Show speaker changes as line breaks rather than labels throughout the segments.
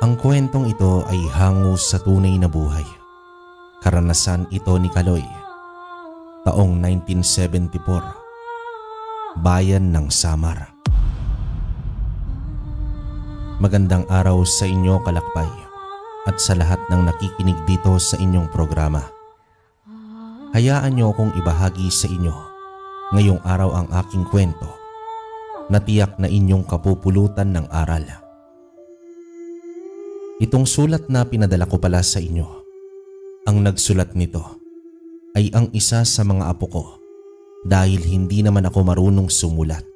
Ang kwentong ito ay hango sa tunay na buhay. Karanasan ito ni Kaloy, taong 1974, bayan ng Samar. Magandang araw sa inyo, kalakbay, at sa lahat ng nakikinig dito sa inyong programa. Hayaan niyo akong ibahagi sa inyo ngayong araw ang aking kwento na tiyak na inyong kapupulutan ng aral. Itong sulat na pinadala ko pala sa inyo, ang nagsulat nito ay ang isa sa mga apo ko dahil hindi naman ako marunong sumulat.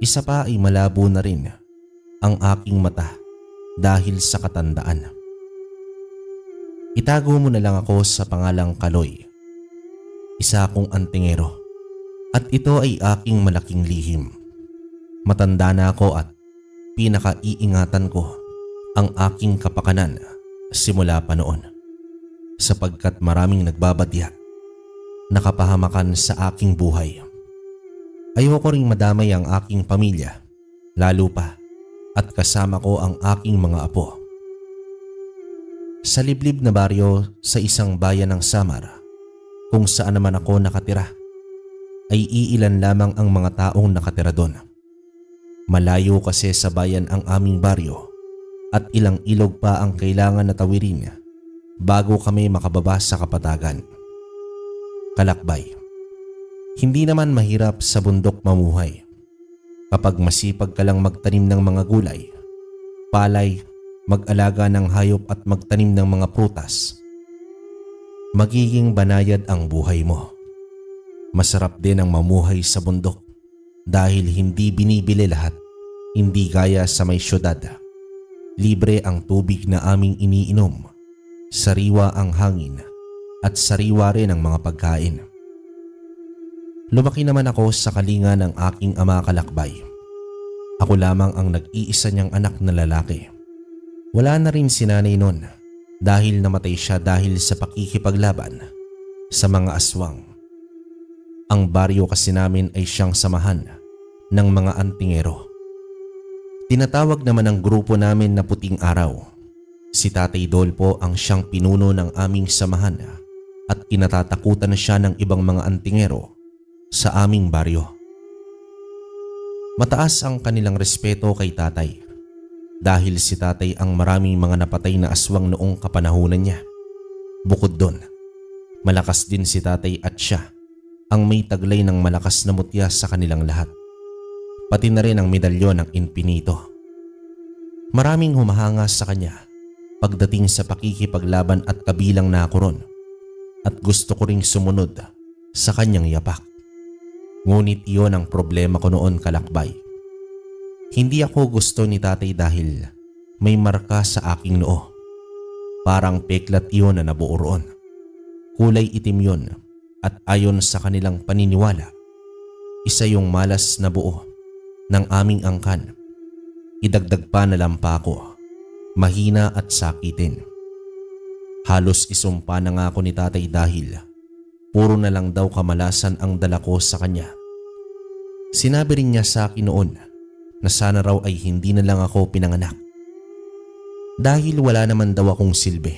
Isa pa ay malabo na rin ang aking mata dahil sa katandaan. Itago mo na lang ako sa pangalang Kaloy. Isa akong antingero at ito ay aking malaking lihim. Matanda na ako at pinakaiingatan ko ang aking kapakanan simula pa noon sapagkat maraming nagbabadya, nakapahamakan sa aking buhay. Ayoko ring madamay ang aking pamilya, lalo pa at kasama ko ang aking mga apo. Sa liblib na baryo sa isang bayan ng Samar, kung saan naman ako nakatira, ay iilan lamang ang mga taong nakatira doon. Malayo kasi sa bayan ang aming baryo at ilang ilog pa ang kailangan na tawirin bago kami makababa sa kapatagan. Kalakbay, hindi naman mahirap sa bundok mamuhay. Kapag masipag ka lang magtanim ng mga gulay, palay, mag-alaga ng hayop at magtanim ng mga prutas, magiging banayad ang buhay mo. Masarap din ang mamuhay sa bundok dahil hindi binibili lahat, hindi gaya sa may syudad. Libre ang tubig na aming iniinom, sariwa ang hangin at sariwa rin ang mga pagkain. Lumaki naman ako sa kalinga ng aking ama, kalakbay. Ako lamang ang nag-iisa niyang anak na lalaki. Wala na rin si nanay noon dahil namatay siya dahil sa pakikipaglaban sa mga aswang. Ang baryo kasi namin ay siyang samahan ng mga antingero. Tinatawag naman ang grupo namin na Puting Araw. Si Tatay Dolpo ang siyang pinuno ng aming samahan at kinatatakutan siya ng ibang mga antingero sa aming baryo. Mataas ang kanilang respeto kay Tatay dahil si Tatay ang maraming mga napatay na aswang noong kapanahunan niya. Bukod doon, malakas din si Tatay at siya ang may taglay ng malakas na mutya sa kanilang lahat. Pati na rin ang medalyon ng infinito. Maraming humahanga sa kanya pagdating sa pakikipaglaban at kabilang na ako ron at gusto ko ring sumunod sa kanyang yapak. Ngunit iyon ang problema ko noon, kalakbay. Hindi ako gusto ni Tatay dahil may marka sa aking noo. Parang peklat iyon na nabuo roon. Kulay itim yun at ayon sa kanilang paniniwala, isa yung malas na buo ng aming angkan. Idagdag pa na lampa ko, mahina at sakitin. Halos isumpa na nga ako ni Tatay dahil puro na lang daw kamalasan ang dala ko sa kanya. Sinabi rin niya sa akin noon na sana raw ay hindi na lang ako pinanganak. Dahil wala naman daw akong silbi.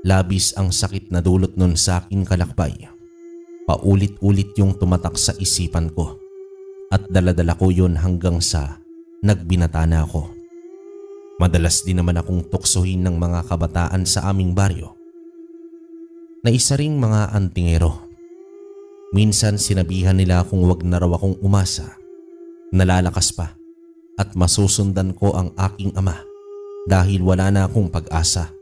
Labis ang sakit na dulot nun sa akin, kalakbay. Paulit-ulit yung tumatak sa isipan ko at daladala ko yun hanggang sa nagbinata na ako. Madalas din naman akong tuksohin ng mga kabataan sa aming baryo na isa ring mga antingero. Minsan sinabihan nila akong wag na raw akong umasa, nalalakas pa at masusundan ko ang aking ama dahil wala na akong pag-asa.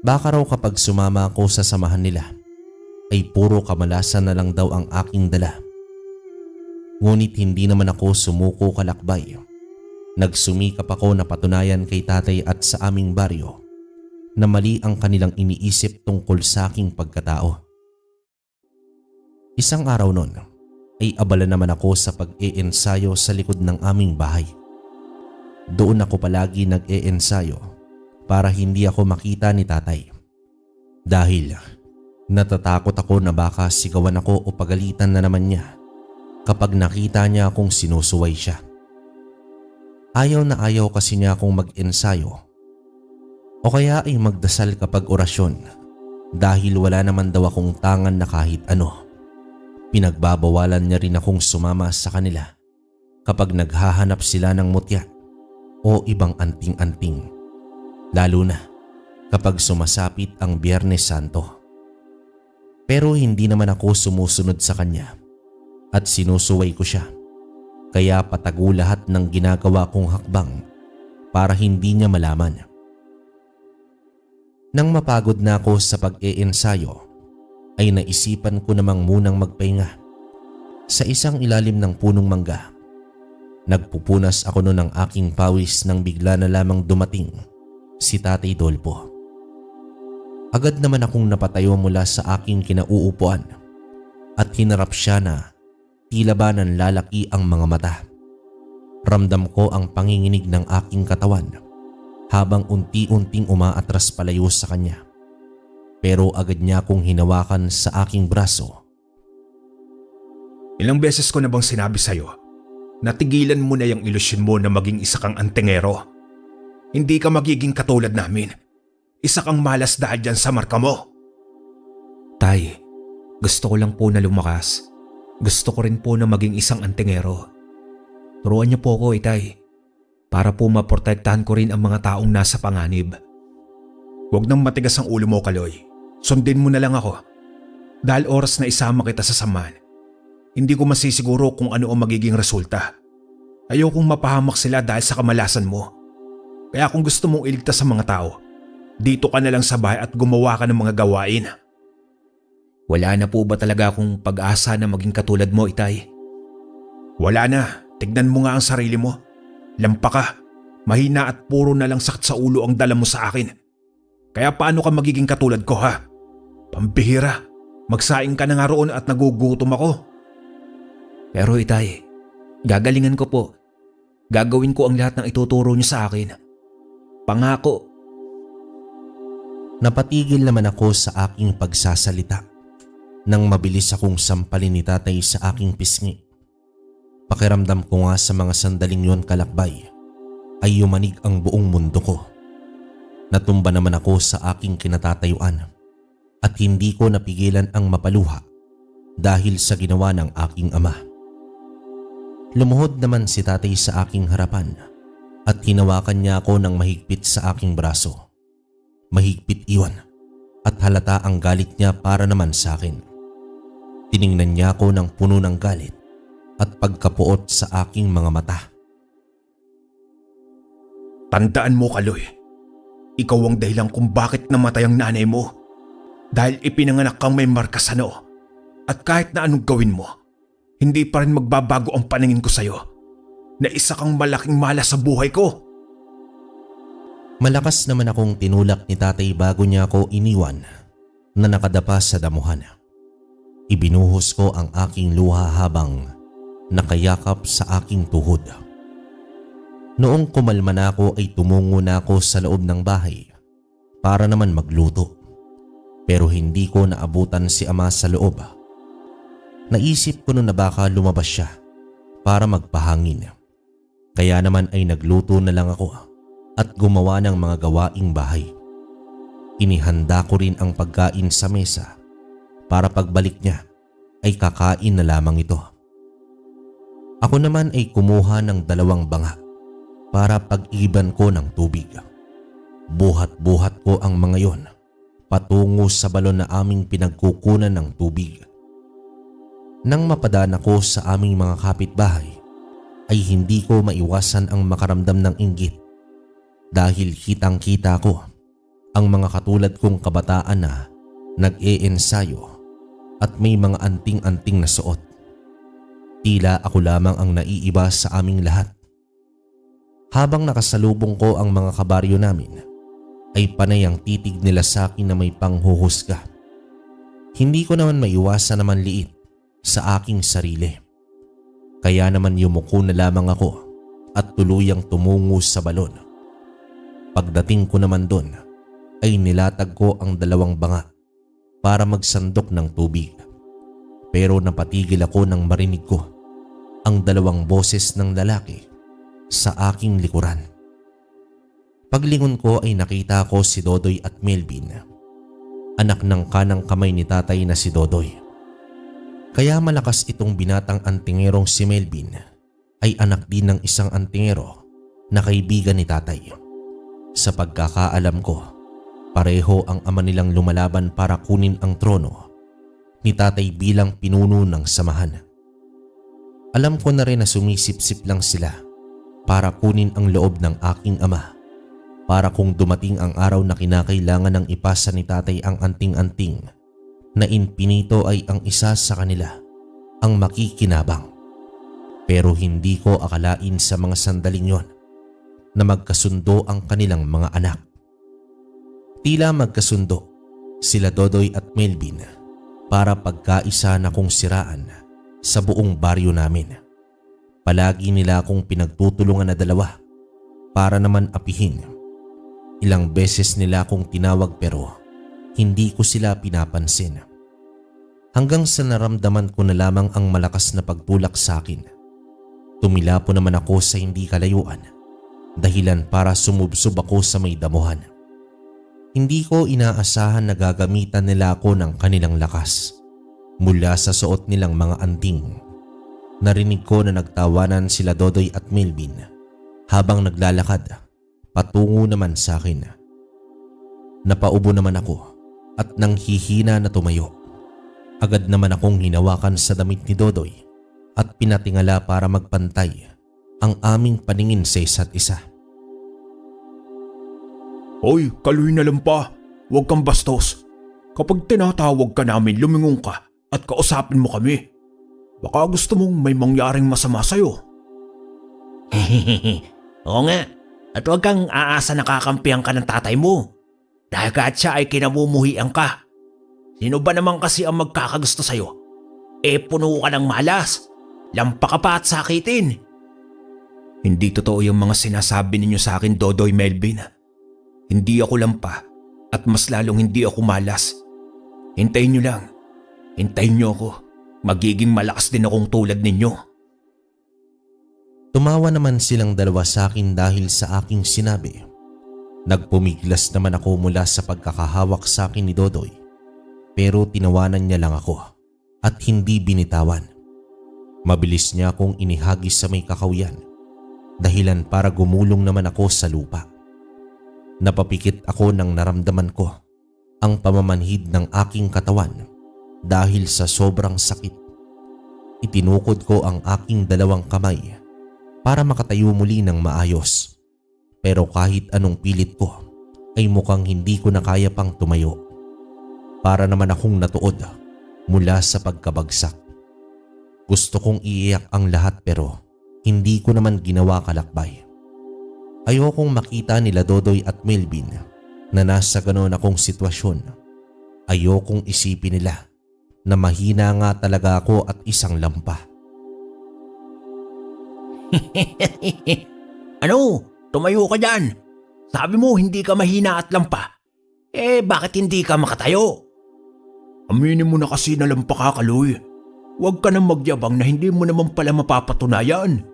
Baka raw kapag sumama ako sa samahan nila ay puro kamalasan na lang daw ang aking dala. Ngunit hindi naman ako sumuko, kalakbay. Nagsumikap ako na patunayan kay Tatay at sa aming baryo na mali ang kanilang iniisip tungkol sa aking pagkatao. Isang araw noon ay abala naman ako sa pag-iensayo sa likod ng aming bahay. Doon ako palagi nag-iensayo para hindi ako makita ni Tatay. Dahil natatakot ako na baka sigawan ako o pagalitan na naman niya kapag nakita niya akong sinusuway siya. Ayaw na ayaw kasi niya akong mag-ensayo o kaya ay magdasal kapag orasyon dahil wala naman daw akong tangan na kahit ano. Pinagbabawalan niya rin akong sumama sa kanila kapag naghahanap sila ng mutya o ibang anting-anting, lalo na kapag sumasapit ang Biyernes Santo. Pero hindi naman ako sumusunod sa kanya at sinusuway ko siya, kaya patago lahat ng ginagawa kong hakbang para hindi niya malaman. Nang mapagod na ako sa pag-iensayo, ay naisipan ko namang munang magpahinga sa isang ilalim ng punong mangga. Nagpupunas ako noon ng aking pawis nang bigla na lamang dumating si Tatay Dolpo. Agad naman akong napatayo mula sa aking kinauupuan at hinarap siya na tila ba nanlalaki ang mga mata. Ramdam ko ang panginginig ng aking katawan habang unti-unting umaatras palayo sa kanya. Pero agad niya akong hinawakan sa aking braso.
Ilang beses ko na bang sinabi sa'yo, natigilan mo na yung ilusyon mo na maging isa kang antingero. Hindi ka magiging katulad namin. Isa kang malas dahil dyan sa marka mo. Tay, gusto ko lang po na lumakas. Gusto ko rin po na maging isang antingero. Turuan niyo po ako, Itay, para po maprotektahan ko rin ang mga taong nasa panganib. Huwag nang matigas ang ulo mo, Kaloy. Sundin mo na lang ako. Dahil oras na isama kita sa samahan, hindi ko masisiguro kung ano ang magiging resulta. Ayokong mapahamak sila dahil sa kamalasan mo. Kaya kung gusto mong iligtas sa mga tao, dito ka na lang sa bahay at gumawa ka ng mga gawain. Wala na po ba talaga akong pag-asa na maging katulad mo, Itay? Wala na. Tignan mo nga ang sarili mo. Lampa ka. Mahina at puro na lang sakit sa ulo ang dala mo sa akin. Kaya paano ka magiging katulad ko, ha? Pambihira. Magsaing ka na nga roon at nagugutom ako. Pero Itay, gagalingan ko po. Gagawin ko ang lahat ng ituturo niyo sa akin. Pangako.
Napatigil naman ako sa aking pagsasalita nang mabilis akong sampalin ni Tatay sa aking pisngi. Pakiramdam ko nga sa mga sandaling yon, kalakbay, ay yumanig ang buong mundo ko. Natumba naman ako sa aking kinatatayuan at hindi ko napigilan ang mapaluha dahil sa ginawa ng aking ama. Lumuhod naman si Tatay sa aking harapan at hinawakan niya ako ng mahigpit sa aking braso. Mahigpit iyon at halata ang galit niya para naman sa akin. Tiningnan niya ako ng puno ng galit at pagkapuot sa aking mga mata.
Tandaan mo, Kaloy. Ikaw ang dahilan kung bakit namatay ang nanay mo. Dahil ipinanganak kang may marka sa noo. At kahit na anong gawin mo, hindi pa rin magbabago ang paningin ko sa'yo na isa kang malaking malas sa buhay ko.
Malakas naman akong tinulak ni Tatay bago niya ako iniwan na nakadapa sa damuhan. Ibinuhos ko ang aking luha habang nakayakap sa aking tuhod. Noong kumalma na ako ay tumungo na ako sa loob ng bahay para naman magluto. Pero hindi ko naabutan si ama sa loob. Naisip ko na baka lumabas siya para magpahangin. Kaya naman ay nagluto na lang ako at gumawa ng mga gawaing bahay. Inihanda ko rin ang pagkain sa mesa para pagbalik niya ay kakain na lamang ito. Ako naman ay kumuha ng 2 banga para pag-iban ko ng tubig. Buhat-buhat ko ang mga yon patungo sa balon na aming pinagkukunan ng tubig. Nang mapadaan ako sa aming mga kapitbahay, ay hindi ko maiwasan ang makaramdam ng inggit dahil kitang-kita ko ang mga katulad kong kabataan na nag-iensayo at may mga anting-anting na suot. Tila ako lamang ang naiiba sa aming lahat. Habang nakasalubong ko ang mga kabaryo namin, ay panay ang titig nila sa akin na may panghuhusga. Hindi ko naman maiwasan na manliit sa aking sarili. Kaya naman yumuko na lamang ako at tuluyang tumungo sa balon. Pagdating ko naman doon, ay nilatag ko ang 2 banga para magsandok ng tubig. Pero napatigil ako nang marinig ko ang 2 boses ng lalaki sa aking likuran. Paglingon ko ay nakita ko si Dodoy at Melvin, anak ng kanang kamay ni tatay na si Dodoy. Kaya malakas itong binatang antingerong si Melvin ay anak din ng isang antingero na kaibigan ni tatay. Sa pagkakaalam ko, pareho ang ama nilang lumalaban para kunin ang trono ni tatay bilang pinuno ng samahan. Alam ko na rin na sumisip-sip lang sila para kunin ang loob ng aking ama, para kung dumating ang araw na kinakailangan ng ipasa ni tatay ang anting-anting na inpinito ay ang isa sa kanila ang makikinabang. Pero hindi ko akalain sa mga sandaling yon na magkasundo ang kanilang mga anak. Tila magkasundo sila Dodoy at Melvin para pagkaisa na kong siraan sa buong baryo namin. Palagi nila akong pinagtutulungan na dalawa para naman apihin. Ilang beses nila akong tinawag pero hindi ko sila pinapansin. Hanggang sa naramdaman ko na lamang ang malakas na pagtulak sa akin. Tumila po naman ako sa hindi kalayuan, dahilan para sumubsob ako sa may damuhan. Hindi ko inaasahan na gagamitan nila ako ng kanilang lakas. Mula sa suot nilang mga anting, narinig ko na nagtawanan sila Dodoy at Melvin habang naglalakad patungo naman sa akin. Napaubo naman ako at nang hihina na tumayo. Agad naman akong hinawakan sa damit ni Dodoy at pinatingala para magpantay ang aming paningin sa isa't isa.
Hoy, Kaloy na lampa. Huwag kang bastos. Kapag tinatawag ka namin, lumingon ka at kausapin mo kami. Baka gusto mong may mangyaring masama sa'yo.
Oo nga. At huwag kang aasa na kakampihan ka ng tatay mo. Dahil kahit siya ay kinamumuhian ka. Sino ba naman kasi ang magkakagusto sa'yo? Puno ka ng malas. Lampa ka pa at sakitin.
Hindi totoo yung mga sinasabi ninyo sa akin, Dodoy, Melvin. Hindi ako lampa at mas lalong hindi ako malas. Hintayin nyo lang. Hintayin nyo ako. Magiging malakas din akong tulad ninyo.
Tumawa naman silang dalawa sa akin dahil sa aking sinabi. Nagpumiglas naman ako mula sa pagkakahawak sa akin ni Dodoy. Pero tinawanan niya lang ako at hindi binitawan. Mabilis niya akong inihagis sa may kakawyan, dahilan para gumulong naman ako sa lupa. Napapikit ako nang naramdaman ko ang pamamanhid ng aking katawan dahil sa sobrang sakit. Itinukod ko ang aking dalawang kamay para makatayo muli ng maayos. Pero kahit anong pilit ko ay mukhang hindi ko na kaya pang tumayo. Para naman akong natuod mula sa pagkabagsak. Gusto kong iiyak ang lahat pero hindi ko naman ginawa kalakbay. Ayokong makita nila Dodoy at Melvin na nasa ganoon akong sitwasyon. Ayokong isipin nila na mahina nga talaga ako at isang lampa.
Ano? Tumayo ka dyan. Sabi mo hindi ka mahina at lampa. Bakit hindi ka makatayo?
Aminin mo na kasi na lampa ka, Kaloy. Huwag ka nang magyabang na hindi mo naman pala mapapatunayan.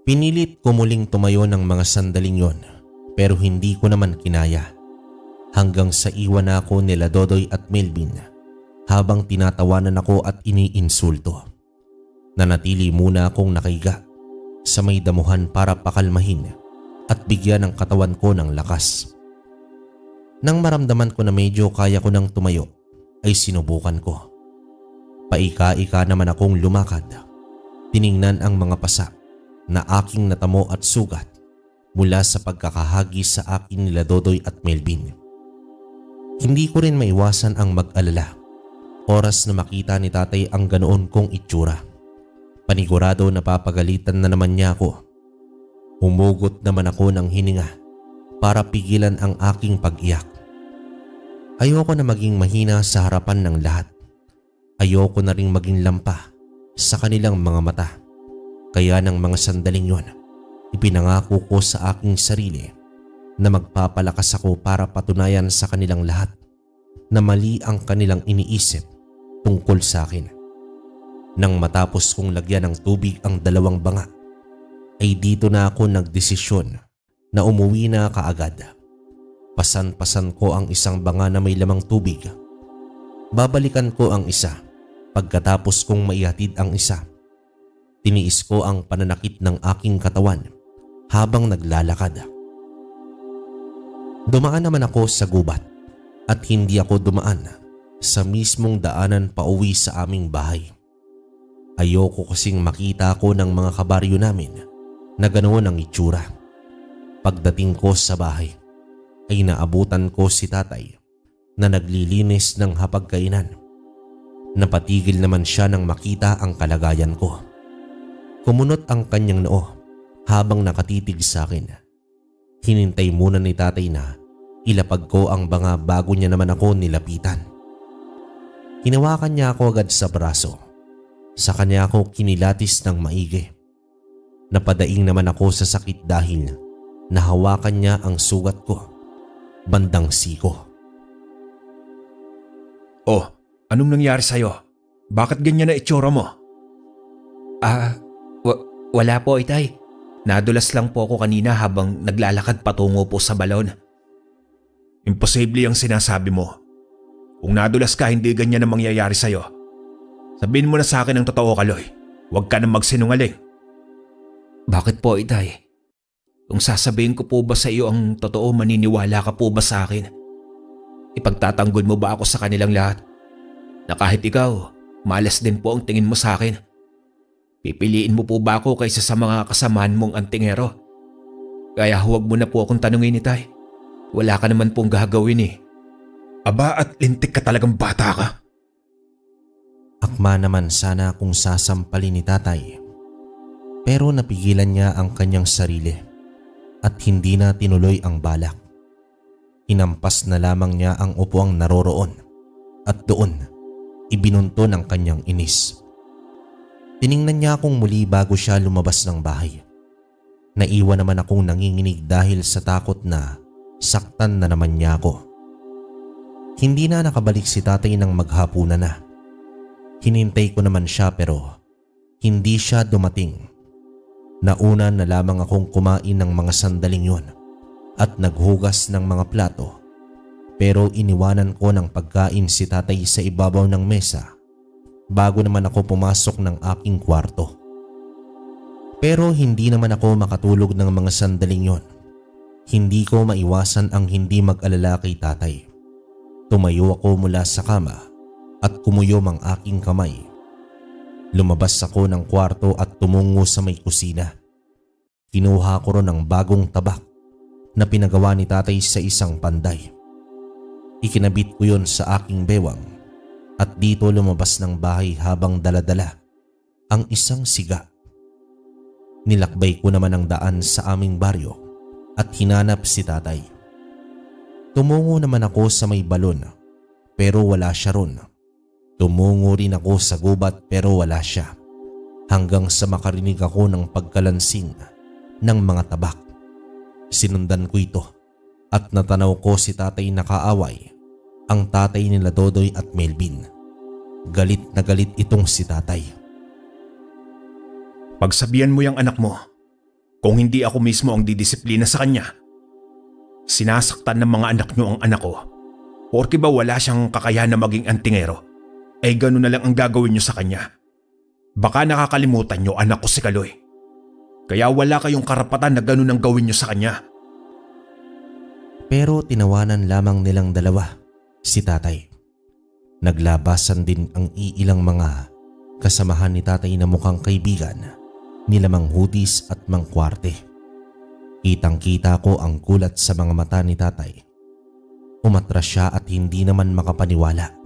Pinilit ko muling tumayo ng mga sandaling yon pero hindi ko naman kinaya. Hanggang sa iwan na ako nila Dodoy at Melvin habang tinatawanan ako at iniinsulto. Nanatili muna akong nakaiga sa may damuhan para pakalmahin at bigyan ng katawan ko ng lakas. Nang maramdaman ko na medyo kaya ko nang tumayo, ay sinubukan ko. Paika-ika naman akong lumakad. Tiningnan ang mga pasa na aking natamo at sugat mula sa pagkakahagis sa akin nila Dodoy at Melvin. Hindi ko rin maiwasan ang mag-alala. Oras na makita ni tatay ang ganoon kong itsura. Panigurado na papagalitan na naman niya ako. Humugot naman ako ng hininga para pigilan ang aking pag-iyak. Ayoko na maging mahina sa harapan ng lahat. Ayoko na ring maging lampa sa kanilang mga mata. Kaya ng mga sandaling yon, ipinangako ko sa aking sarili na magpapalakas ako para patunayan sa kanilang lahat na mali ang kanilang iniisip tungkol sa akin. Nang matapos kong lagyan ng tubig ang dalawang banga, ay dito na ako nagdesisyon na umuwi na kaagad. Pasan-pasan ko ang isang banga na may lamang tubig. Babalikan ko ang isa pagkatapos kong maihatid ang isa. Tiniis ko ang pananakit ng aking katawan habang naglalakad. Dumaan naman ako sa gubat at hindi ako dumaan sa mismong daanan pauwi sa aming bahay. Ayoko kasing makita ko ng mga kabaryo namin na ganoon ang itsura. Pagdating ko sa bahay ay naabutan ko si tatay na naglilinis ng hapagkainan. Napatigil naman siya nang makita ang kalagayan ko. Kumunot ang kanyang noo habang nakatitig sa akin. Hinintay muna ni tatay na ilapag ko ang banga bago niya naman ako nilapitan. Hinawakan niya ako agad sa braso. Sa kanya ako kinilatis ng maigi. Napadaing naman ako sa sakit dahil nahawakan niya ang sugat ko, bandang siko.
Oh, anong nangyari sa'yo? Bakit ganyan na itsura mo?
Wala po, Itay. Nadulas lang po ako kanina habang naglalakad patungo po sa balon.
Imposible ang sinasabi mo. Kung nadulas ka, hindi ganyan ang mangyayari sa'yo. Sabihin mo na sa akin ang totoo, Kaloy. Huwag ka nang magsinungaling.
Bakit po, Itay? Kung sasabihin ko po ba sa iyo ang totoo, maniniwala ka po ba sa akin? Ipagtatanggol mo ba ako sa kanilang lahat? Na kahit ikaw, malas din po ang tingin mo sa akin. Pipiliin mo po ba ako kaysa sa mga kasamaan mong antingero? Kaya huwag mo na po akong tanungin, Itay. Wala ka naman pong gagawin eh.
Aba, at lintik ka talagang bata ka.
Akma naman sana kung sasampalin ni tatay. Pero napigilan niya ang kanyang sarili at hindi na tinuloy ang balak. Hinampas na lamang niya ang upuang naroroon at doon ibinunto ng kanyang inis. Tiningnan niya akong muli bago siya lumabas ng bahay. Naiwan naman akong nanginginig dahil sa takot na saktan na naman niya ako. Hindi na nakabalik si tatay nang maghapunan na. Hinintay ko naman siya pero hindi siya dumating. Nauna na lamang akong kumain ng mga sandaling yon at naghugas ng mga plato. Pero iniwanan ko ng pagkain si tatay sa ibabaw ng mesa bago naman ako pumasok ng aking kwarto. Pero hindi naman ako makatulog ng mga sandaling yon. Hindi ko maiwasan ang hindi mag-alala kay tatay. Tumayo ako mula sa kama at kumuyom ang aking kamay. Lumabas ako ng kwarto at tumungo sa may kusina. Kinuha ko ron ang bagong tabak na pinagawa ni tatay sa isang panday. Ikinabit ko yon sa aking bewang at dito lumabas ng bahay habang daladala ang isang siga. Nilakbay ko naman ang daan sa aming baryo at hinanap si tatay. Tumungo naman ako sa may balon pero wala siya ron. Tumungo rin ako sa gubat pero wala siya. Hanggang sa makarinig ako ng pagkalansing ng mga tabak. Sinundan ko ito at natanaw ko si tatay na kaaway, ang tatay nila Dodoy at Melvin. Galit na galit itong si tatay.
Pagsabihan mo yung anak mo, kung hindi ako mismo ang didisiplina sa kanya. Sinasaktan ng mga anak niyo ang anak ko. Porke ba wala siyang kakayahan na maging antingero, ay gano'n na lang ang gagawin niyo sa kanya. Baka nakakalimutan niyo anak ko si Kaloy. Kaya wala kayong karapatan na gano'n ang gawin niyo sa kanya.
Pero tinawanan lamang nilang dalawa si tatay. Naglabasan din ang iilang mga kasamahan ni tatay na mukhang kaibigan nila Mang Hudis at Mang Kwarte. Kitang-kita ko ang gulat sa mga mata ni tatay. Umatras siya at hindi naman makapaniwala.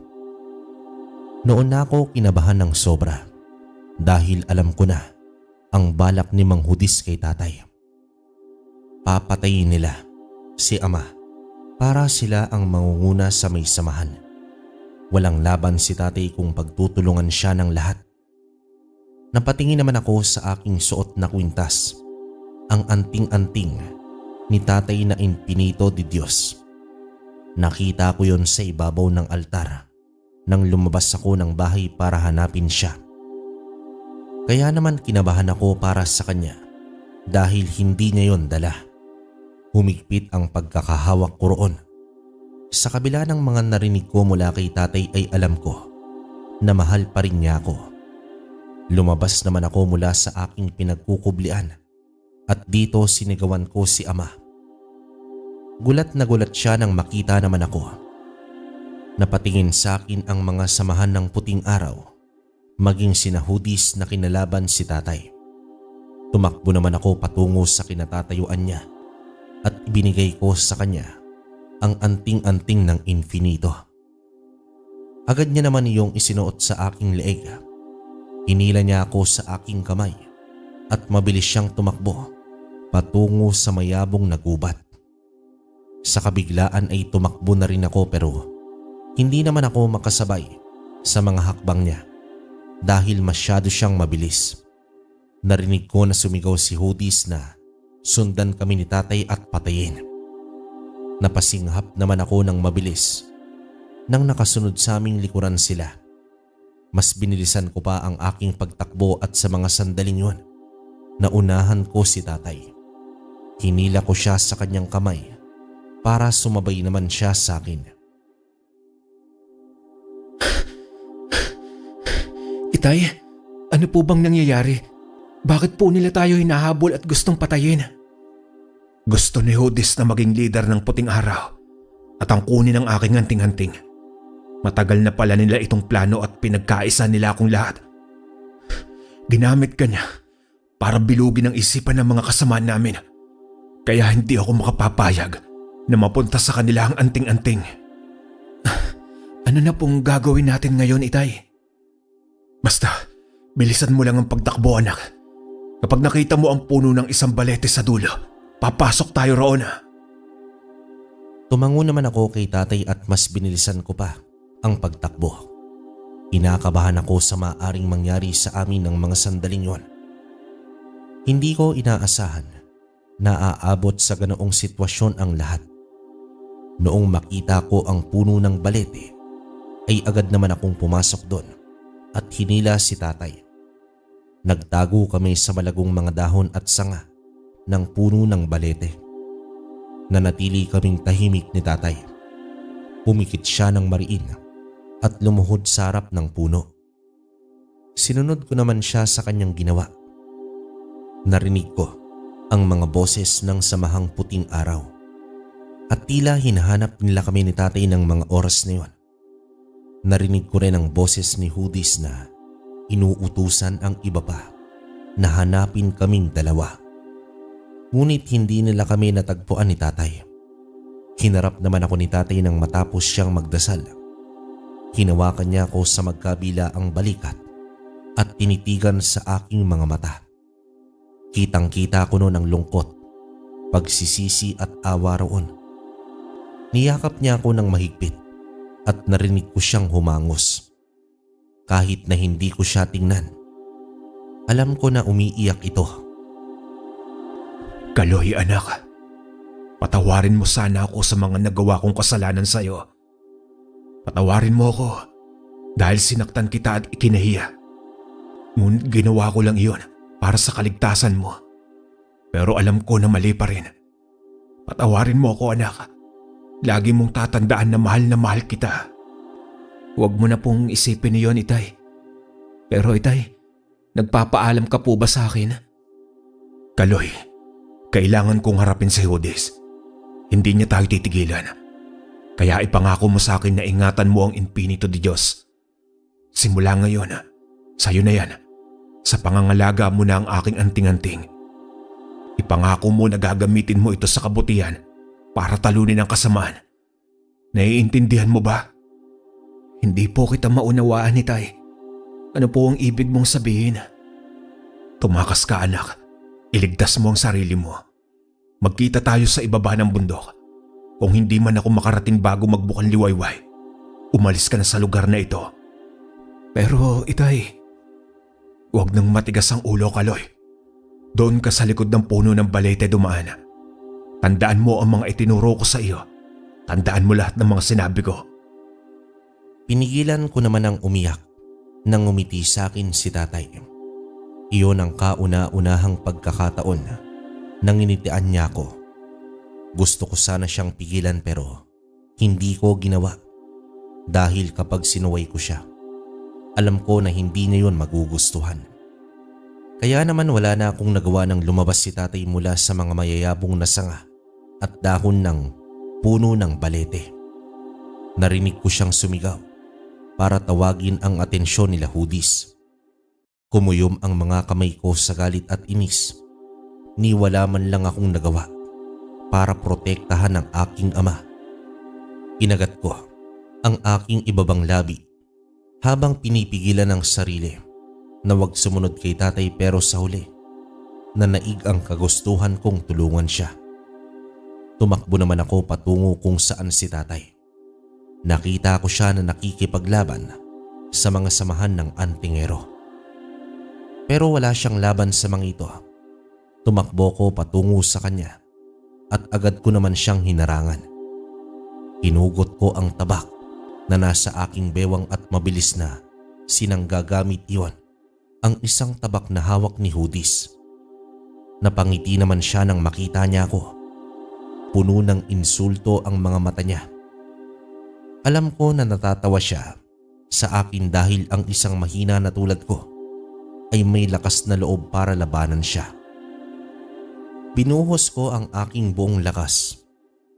Noon na ako kinabahan ng sobra dahil alam ko na ang balak ni Mang Hudis kay tatay. Papatayin nila si ama para sila ang mangunguna sa may samahan. Walang laban si tatay kung pagtutulungan siya ng lahat. Napatingin naman ako sa aking suot na kwintas, ang anting-anting ni tatay na Infinito de Dios. Nakita ko yon sa ibabaw ng altar nang lumabas ako ng bahay para hanapin siya. Kaya naman kinabahan ako para sa kanya dahil hindi niya yon dala. Humigpit ang pagkakahawak ko roon. Sa kabila ng mga narinig ko mula kay tatay ay alam ko na mahal pa rin niya ako. Lumabas naman ako mula sa aking pinagkukublian at dito sinigawan ko si ama. Gulat na gulat siya nang makita naman ako. Napatingin sa akin ang mga samahan ng puting araw, maging sina Hudis na kinalaban si tatay. Tumakbo naman ako patungo sa kinatatayuan niya at ibinigay ko sa kanya ang anting-anting ng infinito. Agad niya naman iyong isinuot sa aking leeg. Hinila niya ako sa aking kamay at mabilis siyang tumakbo patungo sa mayabong na gubat. Sa kabiglaan ay tumakbo na rin ako pero hindi naman ako makasabay sa mga hakbang niya dahil masyado siyang mabilis. Narinig ko na sumigaw si Hudis na sundan kami ni tatay at patayin. Napasinghap naman ako ng mabilis nang nakasunod sa aming likuran sila. Mas binilisan ko pa ang aking pagtakbo at sa mga sandaling yun, naunahan ko si tatay. Hinila ko siya sa kanyang kamay para sumabay naman siya sa akin.
Itay, ano po bang nangyayari? Bakit po nila tayo hinahabol at gustong patayin? Gusto ni Hudis na maging leader ng puting araw at ang kunin ng aking anting-anting. Matagal na pala nila itong plano at pinagkaisa nila akong lahat. Ginamit ka niya para bilugin ang isipan ng mga kasamaan namin. Kaya hindi ako makapapayag na mapunta sa kanila ang anting-anting. Ano na pong gagawin natin ngayon, Itay? Basta, bilisan mo lang ang pagtakbo, anak. Kapag nakita mo ang puno ng isang balete sa dulo, papasok tayo roon.
Tumango naman ako kay tatay at mas binilisan ko pa ang pagtakbo. Kinakabahan ako sa maaring mangyari sa amin ng mga sandaling yon. Hindi ko inaasahan na aabot sa ganoong sitwasyon ang lahat. Noong makita ko ang puno ng balete, ay agad naman akong pumasok doon at hinila si tatay. Nagtago kami sa malagong mga dahon at sanga ng puno ng balete. Nanatili kaming tahimik ni tatay. Pumikit siya ng mariin at lumuhod sa harap ng puno. Sinunod ko naman siya sa kanyang ginawa. Narinig ko ang mga boses ng samahang puting araw at tila hinahanap nila kami ni tatay ng mga oras na yon. Narinig ko rin ang boses ni Hudis na inuutusan ang iba pa na hanapin kaming dalawa. Ngunit hindi nila kami natagpuan ni tatay. Hinarap naman ako ni tatay nang matapos siyang magdasal. Hinawakan niya ako sa magkabila ang balikat at tinitigan sa aking mga mata. Kitang-kita ko noon ang lungkot, pagsisisi at awa roon. Niyakap niya ako ng mahigpit at narinig ko siyang humangos. Kahit na hindi ko siya tingnan, alam ko na umiiyak ito.
Kaloy, anak. Patawarin mo sana ako sa mga nagawa kong kasalanan sa iyo. Patawarin mo ako dahil sinaktan kita at ikinahiya. Ngunit ginawa ko lang iyon para sa kaligtasan mo. Pero alam ko na mali pa rin. Patawarin mo ako, anak. Lagi mong tatandaan na mahal kita. Huwag mo na pong isipin niyon, Itay. Pero Itay, nagpapaalam ka po ba sa akin? Kaloy, kailangan kong harapin si Hudis. Hindi niya tayo titigilan. Kaya ipangako mo sa akin na ingatan mo ang infinito di Diyos. Simula ngayon, sa'yo na yan. Sa pangangalaga mo na ang aking anting-anting. Ipangako mo na gagamitin mo ito sa kabutihan para talunin ang kasamaan. Naiintindihan mo ba? Hindi po kita maunawaan, Itay. Ano po ang ibig mong sabihin? Tumakas ka, anak. Iligtas mo ang sarili mo. Magkita tayo sa ibaba ng bundok. Kung hindi man ako makarating bago magbukang liwayway, umalis ka na sa lugar na ito. Pero, Itay, huwag nang matigas ang ulo, Kaloy. Doon ka sa likod ng puno ng balete dumaan. Tandaan mo ang mga itinuro ko sa iyo. Tandaan mo lahat ng mga sinabi ko.
Pinigilan ko naman ang umiyak nang umiti sa akin si tatay. Iyon ang kauna-unahang pagkakataon nang initian niya ako. Gusto ko sana siyang pigilan pero hindi ko ginawa dahil kapag sinuway ko siya, alam ko na hindi niya yun magugustuhan. Kaya naman wala na akong nagawa nang lumabas si tatay mula sa mga mayayabong na sanga at dahon ng puno ng balete. Narinig ko siyang sumigaw para tawagin ang atensyon nila Hudis. Kumuyom ang mga kamay ko sa galit at inis. Ni wala man lang akong nagawa para protektahan ang aking ama. Inagat ko ang aking ibabang labi habang pinipigilan ang sarili na wag sumunod kay tatay, pero sa huli nanaig ang kagustuhan kong tulungan siya. Tumakbo naman ako patungo kung saan si tatay. Nakita ko siya na nakikipaglaban sa mga samahan ng antingero. Pero wala siyang laban sa mga ito. Tumakbo ko patungo sa kanya at agad ko naman siyang hinarangan. Hinugot ko ang tabak na nasa aking bewang at mabilis na sinanggagamit iyon ang isang tabak na hawak ni Hudis. Napangiti naman siya nang makita niya ako. Puno ng insulto ang mga mata niya. Alam ko na natatawa siya sa akin dahil ang isang mahina na tulad ko ay may lakas na loob para labanan siya. Binuhos ko ang aking buong lakas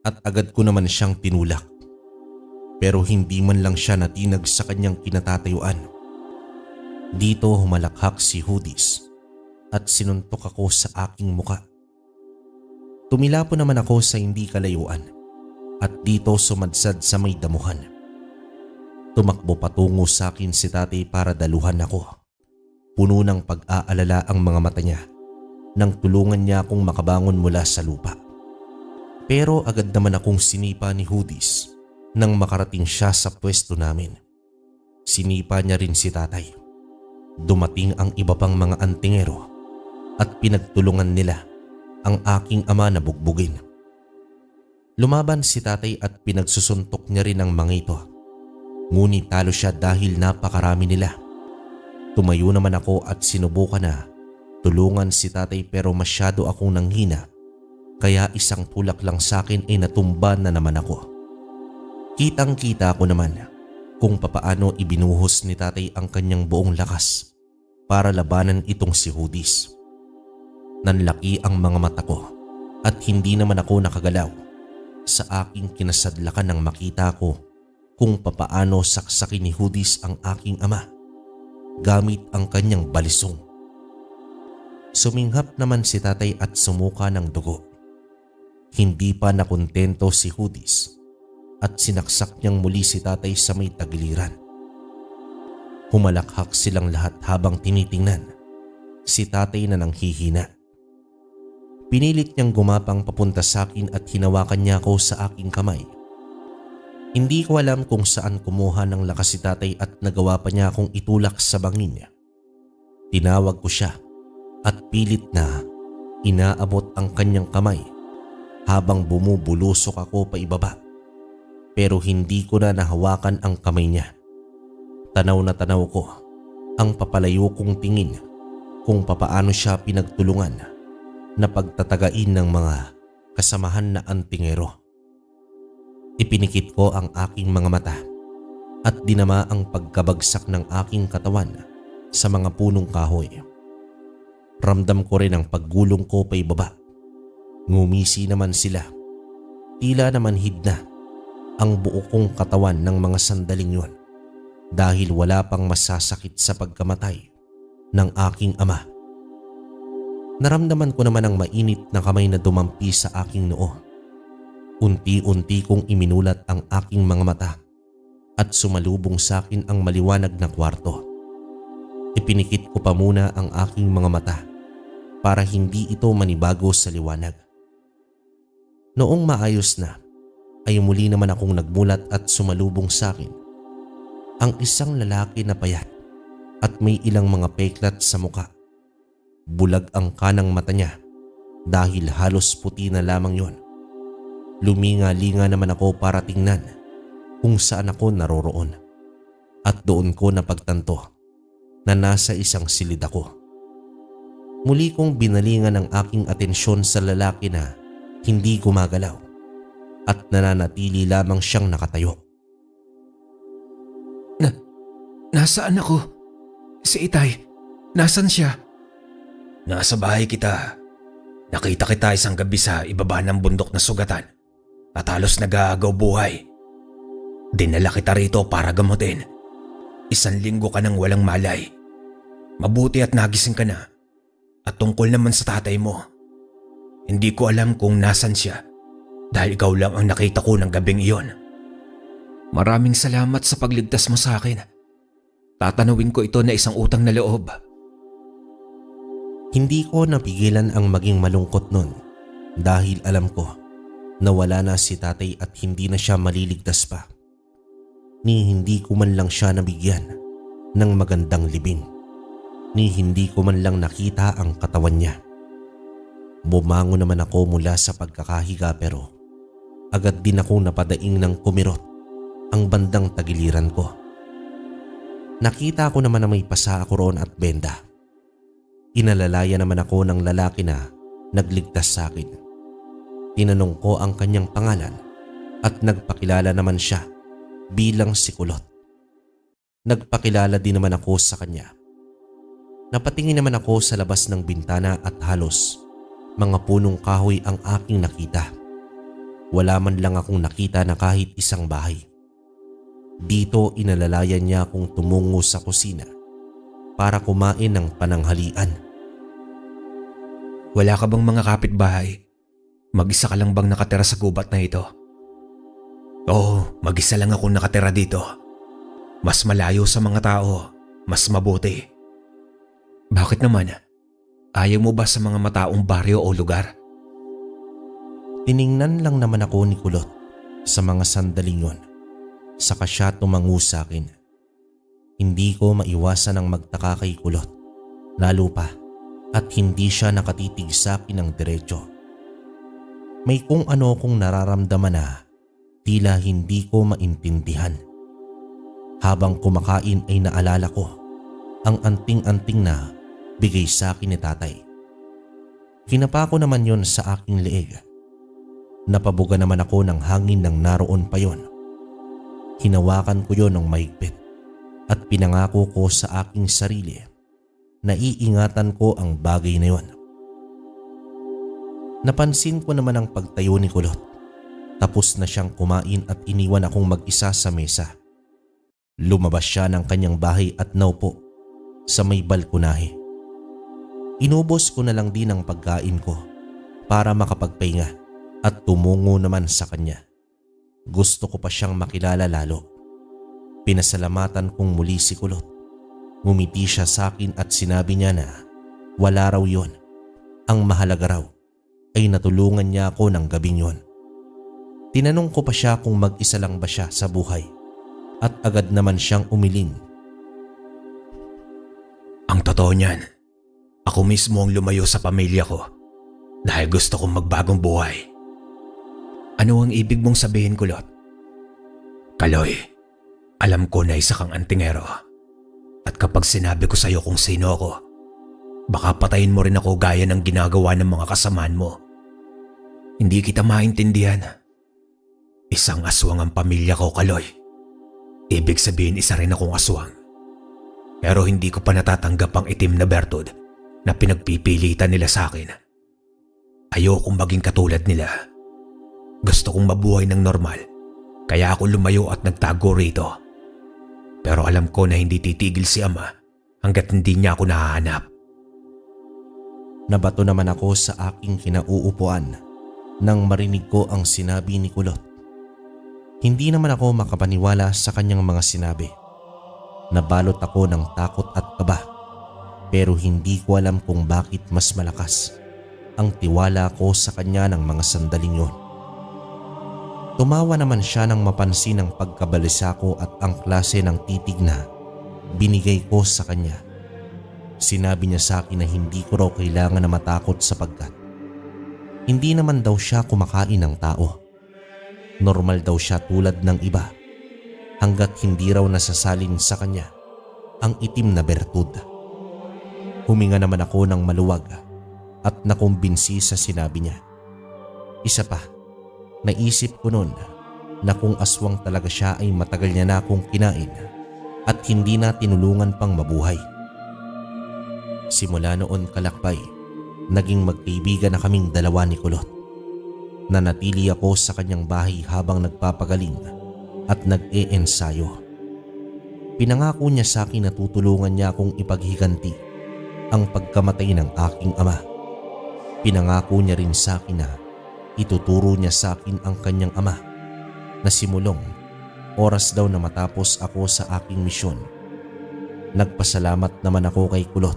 at agad ko naman siyang tinulak. Pero hindi man lang siya natinag sa kanyang kinatatayuan. Dito humalakhak si Hudis at sinuntok ako sa aking muka. Tumilapo naman ako sa hindi kalayuan at dito sumadsad sa may damuhan. Tumakbo patungo sa akin si tatay para daluhan ako. Puno ng pag-aalala ang mga mata niya nang tulungan niya akong makabangon mula sa lupa. Pero agad naman akong sinipa ni Hudis nang makarating siya sa pwesto namin. Sinipa niya rin si tatay. Dumating ang iba pang mga antingero at pinagtulungan nila ang aking ama na bugbugin. Lumaban si tatay at pinagsusuntok niya rin ang mga ito. Ngunit talo siya dahil napakarami nila. Tumayo naman ako at sinubukan na tulungan si tatay, pero masyado akong nanghina kaya isang tulak lang sa akin ay natumba na naman ako. Kitang-kita ko naman kung papaano ibinuhos ni tatay ang kanyang buong lakas para labanan itong si Hudis. Nanlaki ang mga mata ko at hindi naman ako nakagalaw sa aking kinasadlakan nang makita ko kung papaano saksakin ni Hudis ang aking ama gamit ang kanyang balisong. Suminghap naman si tatay at sumuka ng dugo. Hindi pa nakontento si Hudis at sinaksak niyang muli si tatay sa may tagiliran. Humalakhak silang lahat habang tinitingnan si tatay na nanghihina. Pinilit niyang gumapang papunta sa akin at hinawakan niya ako sa aking kamay. Hindi ko alam kung saan kumuha ng lakas si tatay at nagawa pa niya akong itulak sa bangin niya. Tinawag ko siya at pilit na inaabot ang kanyang kamay habang bumubulusok ako pa ibaba. Pero hindi ko na nahawakan ang kamay niya. Tanaw na tanaw ko ang papalayo kong tingin kung papaano siya pinagtulungan na pagtatagain ng mga kasamahan na antingero. Ipinikit ko ang aking mga mata at dinama ang pagkabagsak ng aking katawan sa mga punong kahoy. Ramdam ko rin ang paggulong ko pa ibaba. Ngumisi naman sila. Tila namanhid na ang buo kong katawan ng mga sandaling yun dahil wala pang masasakit sa pagkamatay ng aking ama. Naramdaman ko naman ang mainit na kamay na dumampi sa aking noo. Unti-unti kong iminulat ang aking mga mata at sumalubong sa akin ang maliwanag na kwarto. Ipinikit ko pa muna ang aking mga mata para hindi ito manibago sa liwanag. Noong maayos na, ay muli naman akong nagmulat at sumalubong sa akin ang isang lalaki na payat at may ilang mga peklat sa muka. Bulag ang kanang mata niya dahil halos puti na lamang yon. Luminga-linga naman ako para tingnan kung saan ako naroroon at doon ko napagtanto na nasa isang silid ako. Muli kong binalingan ang aking atensyon sa lalaki na hindi gumagalaw at nananatili lamang siyang nakatayo.
Nasaan ako? Si Itay, nasan siya? Nasa bahay kita. Nakita kita isang gabi sa ibaba ng bundok na sugatan at halos nag-aagaw buhay. Dinala kita rito para gamutin. 1 linggo ka nang walang malay. Mabuti at nagising ka na. At tungkol naman sa tatay mo, hindi ko alam kung nasan siya dahil ikaw lang ang nakita ko ng gabing iyon. Maraming salamat sa pagligtas mo sa akin. Tatanawin ko ito na isang utang na loob.
Hindi ko napigilan ang maging malungkot nun dahil alam ko na wala na si tatay at hindi na siya maliligtas pa. Ni hindi ko man lang siya nabigyan ng magandang libing. Ni hindi ko man lang nakita ang katawan niya. Bumangon naman ako mula sa pagkakahiga pero agad din ako napadaing ng kumirot ang bandang tagiliran ko. Nakita ko naman na may pasa ako roon at benda. Inalalaya naman ako ng lalaki na nagligtas sa akin. Tinanong ko ang kanyang pangalan at nagpakilala naman siya bilang si Kulot. Nagpakilala din naman ako sa kanya. Napatingin naman ako sa labas ng bintana at halos mga punong kahoy ang aking nakita. Wala man lang akong nakita na kahit isang bahay. Dito inalalayan niya akong tumungo sa kusina para kumain ng pananghalian.
Wala ka bang mga kapitbahay? Mag-isa ka lang bang nakatira sa gubat na ito? Oo, mag-isa lang ako nakatira dito. Mas malayo sa mga tao, mas mabuti. Bakit naman? Ayaw mo ba sa mga mataong baryo o lugar?
Tiningnan lang naman ako ni Kulot sa mga sandaling yon. Saka siya tumango sa akin. Hindi ko maiwasan ang magtaka kay Kulot. Lalo pa at hindi siya nakatitig sa akin ng diretso. May kung ano kong nararamdaman na tila hindi ko maintindihan. Habang kumakain ay naalala ko ang anting-anting na bigay sa akin ni tatay. Kinapa ko naman yon sa aking leeg. Napabuga naman ako ng hangin nang naroon pa yon. Hinawakan ko yon ng mahigpit at pinangako ko sa aking sarili na iingatan ko ang bagay na yon. Napansin ko naman ang pagtayo ni Kulot. Tapos na siyang kumain at iniwan akong mag-isa sa mesa. Lumabas siya ng kanyang bahay at naupo sa may balkonahe. Inubos ko na lang din ang pagkain ko para makapagpahinga at tumungo naman sa kanya. Gusto ko pa siyang makilala lalo. Pinasalamatan kong muli si Kulot. Ngumiti siya sa akin at sinabi niya na wala raw yon. Ang mahalaga raw ay natulungan niya ako ng gabing yon. Tinanong ko pa siya kung mag-isa lang ba siya sa buhay at agad naman siyang umiling.
Ang totoo niyan, ako mismo ang lumayo sa pamilya ko dahil gusto kong magbagong buhay. Ano ang ibig mong sabihin, Kulot? Kaloy, alam ko na isa kang antingero. At kapag sinabi ko sa iyo kung sino ako, baka patayin mo rin ako gaya ng ginagawa ng mga kasamaan mo. Hindi kita maintindihan. Isang aswang ang pamilya ko, Kaloy. Ibig sabihin isa rin akong aswang. Pero hindi ko pa natatanggap ang itim na bertud na pinagpipilitan nila sa akin. Ayokong maging katulad nila. Gusto kong mabuhay ng normal, kaya ako lumayo at nagtago rito. Pero alam ko na hindi titigil si Ama hanggat hindi niya ako nahahanap.
Nabato naman ako sa aking kinauupuan nang marinig ko ang sinabi ni Kulot. Hindi naman ako makapaniwala sa kanyang mga sinabi. Nabalot ako ng takot at kaba, pero hindi ko alam kung bakit mas malakas ang tiwala ko sa kanya ng mga sandaling yon. Tumawa naman siya nang mapansin ang pagkabalisa ko at ang klase ng titig na binigay ko sa kanya. Sinabi niya sa akin na hindi ko raw kailangan na matakot sapagkat hindi naman daw siya kumakain ng tao. Normal daw siya tulad ng iba hanggat hindi raw nasasalin sa kanya ang itim na bertud. Huminga naman ako ng maluwag at nakumbinsi sa sinabi niya. Isa pa, naisip ko noon na kung aswang talaga siya ay matagal niya na akong kinain at hindi na tinulungan pang mabuhay. Simula noon kalakbay, naging magkaibigan na kaming dalawa ni Kulot. Nanatili ako sa kanyang bahay habang nagpapagaling at nag-e-ensayo. Pinangako niya sa akin na tutulungan niya akong ipaghiganti ang pagkamatay ng aking ama. Pinangako niya rin sa akin na ituturo niya sa akin ang kanyang ama na si Mulong oras daw na matapos ako sa aking misyon. Nagpasalamat naman ako kay Kulot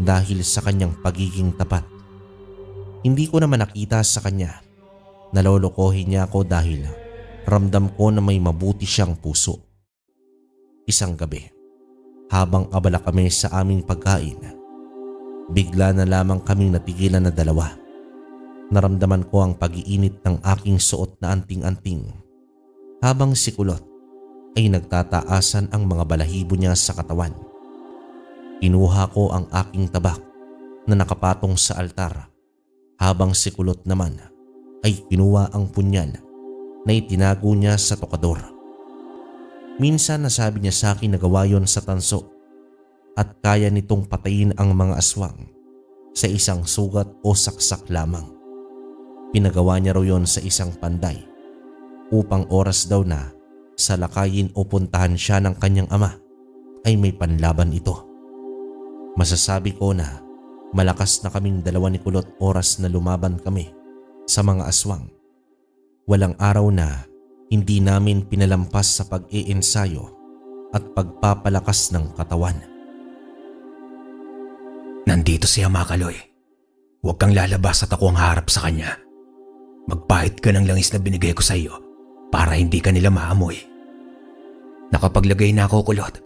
dahil sa kanyang pagiging tapat. Hindi ko naman nakita sa kanya. Nalolokohin niya ako dahil ramdam ko na may mabuti siyang puso. Isang gabi, habang abala kami sa aming pagkain, bigla na lamang kaming natigilan na dalawa. Naramdaman ko ang pag-iinit ng aking suot na anting-anting habang si Kulot ay nagtataasan ang mga balahibo niya sa katawan. Kinuha ko ang aking tabak na nakapatong sa altar habang si Kulot naman ay kinuha ang punyal na itinago niya sa tokador. Minsan nasabi niya sa akin na gawa yon sa tanso at kaya nitong patayin ang mga aswang sa isang sugat o saksak lamang. Pinagawa niya raw yon sa isang panday upang oras daw na salakayin o puntahan siya ng kanyang ama ay may panlaban ito. Masasabi ko na malakas na kaming dalawa ni Kulot oras na lumaban kami sa mga aswang. Walang araw na hindi namin pinalampas sa pag-iensayo at pagpapalakas ng katawan.
Nandito si Amakaloy. Huwag kang lalabas at ako ang harap sa kanya. Magpahit ka ng langis na binigay ko sa iyo para hindi ka nila maamoy. Nakapaglagay na ako, Kulot.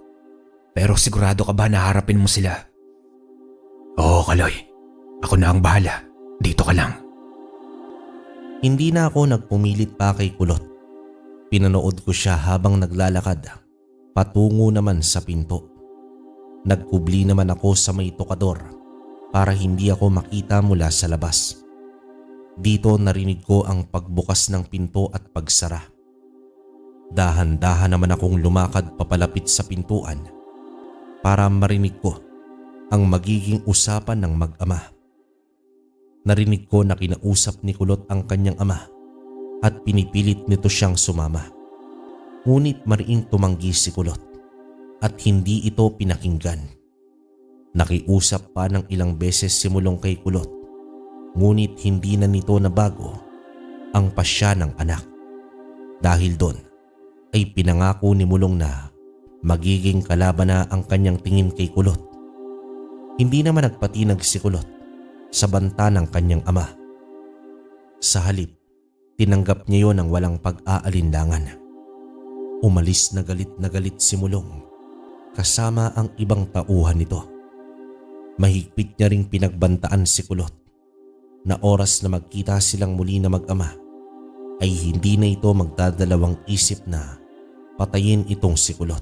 Pero sigurado ka ba na harapin mo sila? Oo, Kaloy. Ako na ang bahala. Dito ka lang.
Hindi na ako nagpumilit pa kay Kulot. Pinanood ko siya habang naglalakad, patungo naman sa pinto. Nagkubli naman ako sa may tokador para hindi ako makita mula sa labas. Dito narinig ko ang pagbukas ng pinto at pagsara. Dahan-dahan naman akong lumakad papalapit sa pintuan para marinig ko ang magiging usapan ng mag-ama. Narinig ko na kinausap ni Kulot ang kanyang ama at pinipilit nito siyang sumama. Ngunit mariing tumanggi si Kulot at hindi ito pinakinggan. Nakiusap pa ng ilang beses si Mulong kay Kulot, ngunit hindi na nito nabago ang pasya ng anak. Dahil doon ay pinangako ni Mulong na magiging kalaban na ang kanyang tingin kay Kulot. Hindi naman nagpatinag si Kulot sa banta ng kanyang ama. Sa halip, tinanggap niya yon ng walang pag-aalinlangan. Umalis na galit si Mulong kasama ang ibang tauhan nito. Mahigpit niya ring pinagbantaan si Kulot na oras na magkita silang muli na mag-ama ay hindi na ito magdadalawang isip na patayin itong si Kulot.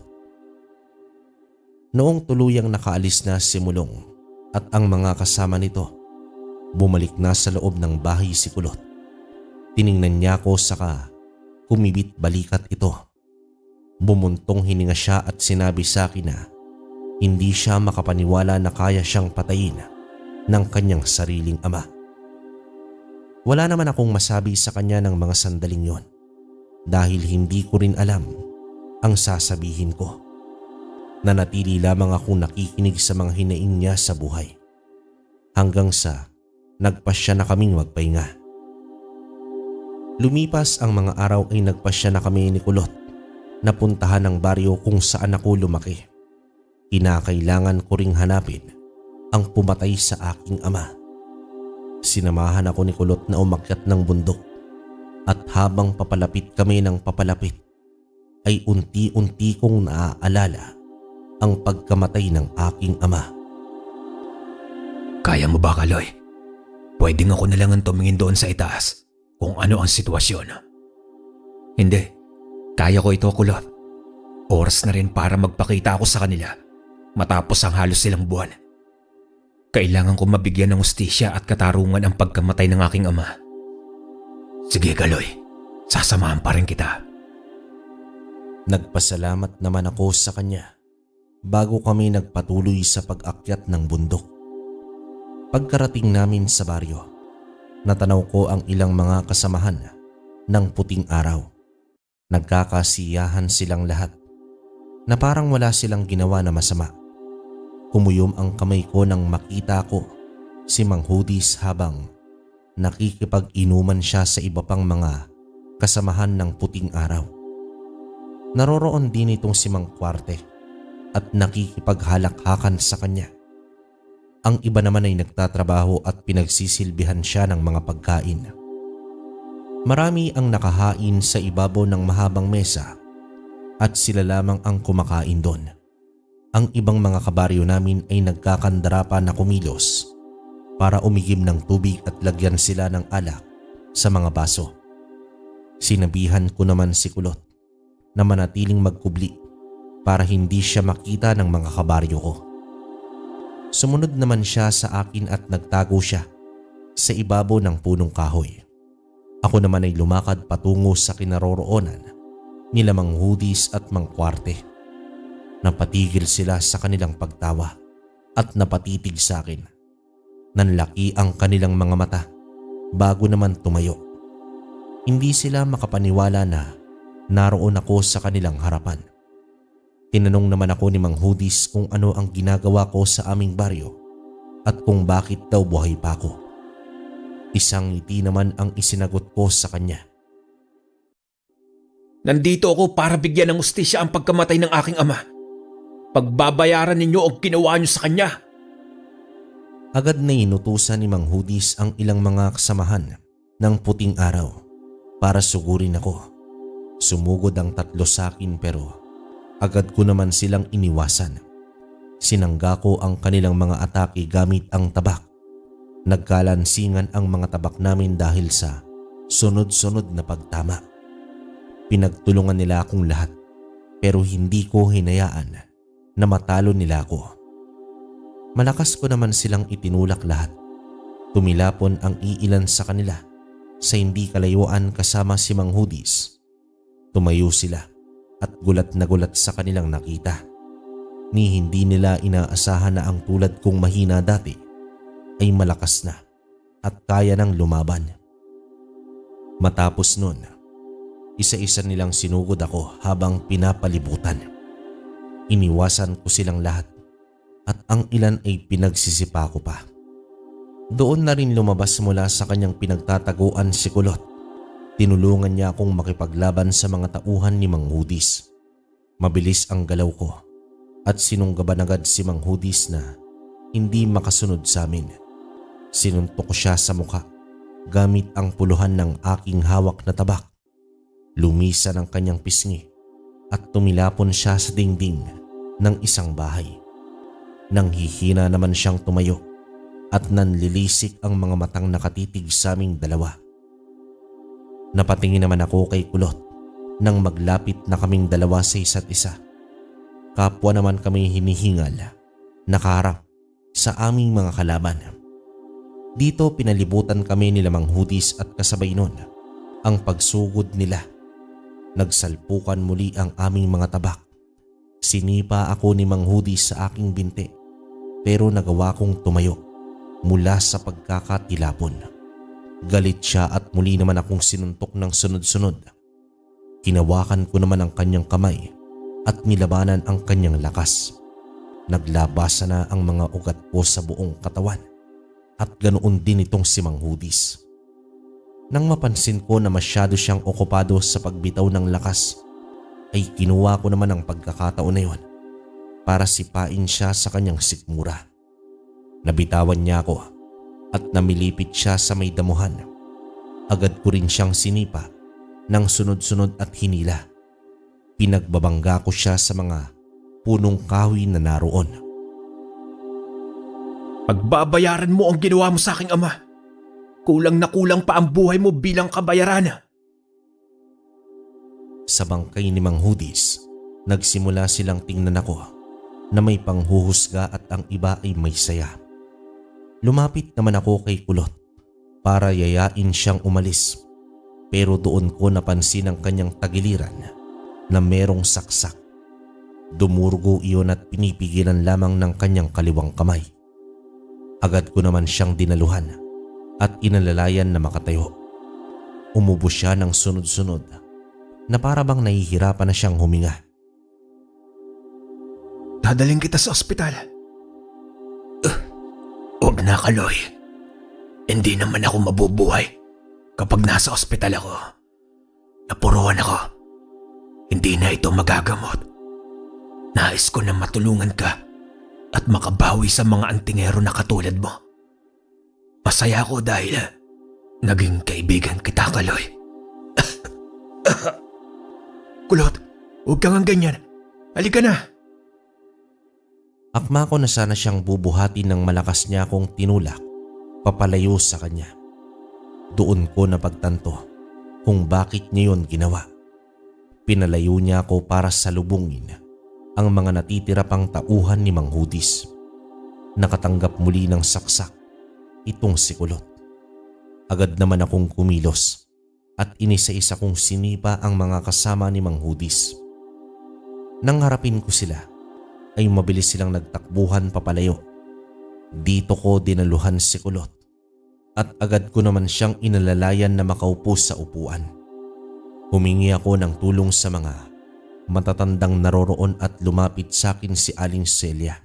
Noong tuluyang nakaalis na si Mulong at ang mga kasama nito, bumalik na sa loob ng bahay si Kulot. Tiningnan niya ako saka kumibit balikat ito. Bumuntong hininga siya at sinabi sa akin na hindi siya makapaniwala na kaya siyang patayin ng kanyang sariling ama. Wala naman akong masabi sa kanya ng mga sandaling yon dahil hindi ko rin alam ang sasabihin ko. Nanatili lamang akong nakikinig sa mga hinaing niya sa buhay hanggang sa nagpasya na kaming magpahinga. Lumipas ang mga araw ay nagpasya na kami ni Kulot na puntahan ang baryo kung saan ako lumaki. Kinakailangan ko ring hanapin ang pumatay sa aking ama. Sinamahan ako ni Kulot na umakyat ng bundok at habang papalapit kami ng papalapit ay unti-unti kong naaalala ang pagkamatay ng aking ama.
Kaya mo ba, Kaloy? Pwedeng ako na lang ang tumingin doon sa itaas kung ano ang sitwasyon. Hindi. Kaya ko ito, Kulot. Oras na rin para magpakita ako sa kanila matapos ang halos silang buwan.
Kailangan ko mabigyan ng hustisya at katarungan ang pagkamatay ng aking ama. Sige, Galoy. Sasamahan pa rin kita.
Nagpasalamat naman ako sa kanya bago kami nagpatuloy sa pag-akyat ng bundok. Pagkarating namin sa baryo, natanaw ko ang ilang mga kasamahan ng puting araw. Nagkakasiyahan silang lahat na parang wala silang ginawa na masama. Kumuyom ang kamay ko nang makita ko si Mang Hudis habang nakikipag-inuman siya sa iba pang mga kasamahan ng puting araw. Naroroon din itong si Mang Kuwarte at nakikipaghalakhakan sa kanya. Ang iba naman ay nagtatrabaho at pinagsisilbihan siya ng mga pagkain. Marami ang nakahain sa ibabaw ng mahabang mesa at sila lamang ang kumakain doon. Ang ibang mga kabaryo namin ay nagkakandara pa na kumilos para umigim ng tubig at lagyan sila ng alak sa mga baso. Sinabihan ko naman si Kulot na manatiling magkubli para hindi siya makita ng mga kabaryo ko. Sumunod naman siya sa akin at nagtago siya sa ibabaw ng punong kahoy. Ako naman ay lumakad patungo sa kinaroroonan nila Mang Hudis at Mang Kuwarte. Napatigil sila sa kanilang pagtawa at napatitig sa akin. Nanlaki ang kanilang mga mata bago naman tumayo. Hindi sila makapaniwala na naroon ako sa kanilang harapan. Tinanong naman ako ni Mang Hudis kung ano ang ginagawa ko sa aming baryo at kung bakit daw buhay pa ako. Isang ngiti naman ang isinagot ko sa kanya.
Nandito ako para bigyan ng hustisya ang pagkamatay ng aking ama. Pagbabayaran ninyo ang ginawa niyo sa kanya.
Agad na inutusan ni Mang Hudis ang ilang mga kasamahan ng puting araw para sugurin ako. Sumugod ang tatlo sa akin pero agad ko naman silang iniwasan. Sinangga ko ang kanilang mga atake gamit ang tabak. Nagkalansingan ang mga tabak namin dahil sa sunod-sunod na pagtama. Pinagtulungan nila akong lahat pero hindi ko hinayaan na matalo nila ako. Malakas ko naman silang itinulak lahat. Tumilapon ang iilan sa kanila sa hindi kalayuan kasama si Mang Hudis. Tumayo sila at gulat na gulat sa kanilang nakita. Ni hindi nila inaasahan na ang tulad kong mahina dati ay malakas na at kaya nang lumaban. Matapos nun, isa-isa nilang sinugod ako habang pinapalibutan. Iniwasan ko silang lahat at ang ilan ay pinagsisipa ko pa. Doon na rin lumabas mula sa kanyang pinagtataguan si Kulot. Tinulungan niya akong makipaglaban sa mga tauhan ni Mang Hudis. Mabilis ang galaw ko at sinunggaban agad si Mang Hudis na hindi makasunod sa amin. Sinuntok ko siya sa mukha gamit ang puluhan ng aking hawak na tabak. Lumisan ang kanyang pisngi at tumilapon siya sa dingding ng isang bahay. Nang hihina naman siyang tumayo at nanlilisik ang mga matang nakatitig sa aming dalawa. Napatingin naman ako kay Kulot nang maglapit na kaming dalawa sa isa't isa. Kapwa naman kami hinihingal, nakaharap sa aming mga kalaban. Dito pinalibutan kami nila Mang Hudis at kasabay nun ang pagsugod nila. Nagsalpukan muli ang aming mga tabak. Sinipa ako ni Mang Hudis sa aking binti pero nagawa kong tumayo mula sa pagkakatilapon. Galit siya at muli naman akong sinuntok ng sunod-sunod. Kinawakan ko naman ang kanyang kamay at nilabanan ang kanyang lakas. Naglabasa na ang mga ugat ko sa buong katawan at ganoon din itong si Mang Hudis. Nang mapansin ko na masyado siyang okupado sa pagbitaw ng lakas, ay kinuha ko naman ang pagkakataon na yon para sipain siya sa kanyang sikmura. Nabitawan niya ako at namilipit siya sa may damuhan. Agad ko rin siyang sinipa ng sunod-sunod at hinila. Pinagbabangga ko siya sa mga punong kahoy na naroon.
Pagbabayaran mo ang ginawa mo sa aking ama. Kulang na kulang pa ang buhay mo bilang kabayaran.
Sa bangkay ni Mang Hudis, nagsimula silang tingnan ako na may panghuhusga at ang iba ay may saya. Lumapit naman ako kay Kulot para yayain siyang umalis, pero doon ko napansin ang kanyang tagiliran na merong saksak. Dumurgo iyon at pinipigilan lamang ng kanyang kaliwang kamay. Agad ko naman siyang dinaluhan at inalalayan na makatayo. Umubo siya ng sunod-sunod na para bang nahihirapan na siyang huminga.
Dadaling kita sa ospital.
Huwag na, Kaloy. Hindi naman ako mabubuhay kapag nasa ospital ako. Napuruan ako. Hindi na ito magagamot. Nais ko na matulungan ka at makabawi sa mga antingero na katulad mo. Masaya ako dahil naging kaibigan kita, Kaloy.
Kulot, huwag kang ganyan. Halika na.
Akma ko na sana siyang bubuhati ng malakas niya akong tinulak papalayo sa kanya. Doon ko napagtanto kung bakit niya yun ginawa. Pinalayo niya ako para salubungin ang mga natitira pang tauhan ni Mang Hudis. Nakatanggap muli ng saksak itong si Kulot. Agad naman akong kumilos at inisa-isa kong sinipa ang mga kasama ni Mang Hudis. Nang harapin ko sila, ay mabilis silang nagtakbuhan papalayo. Dito ko dinaluhan si Kulot at agad ko naman siyang inalalayan na makaupo sa upuan. Humingi ako ng tulong sa mga matatandang naroroon at lumapit sa akin si Aling Celia.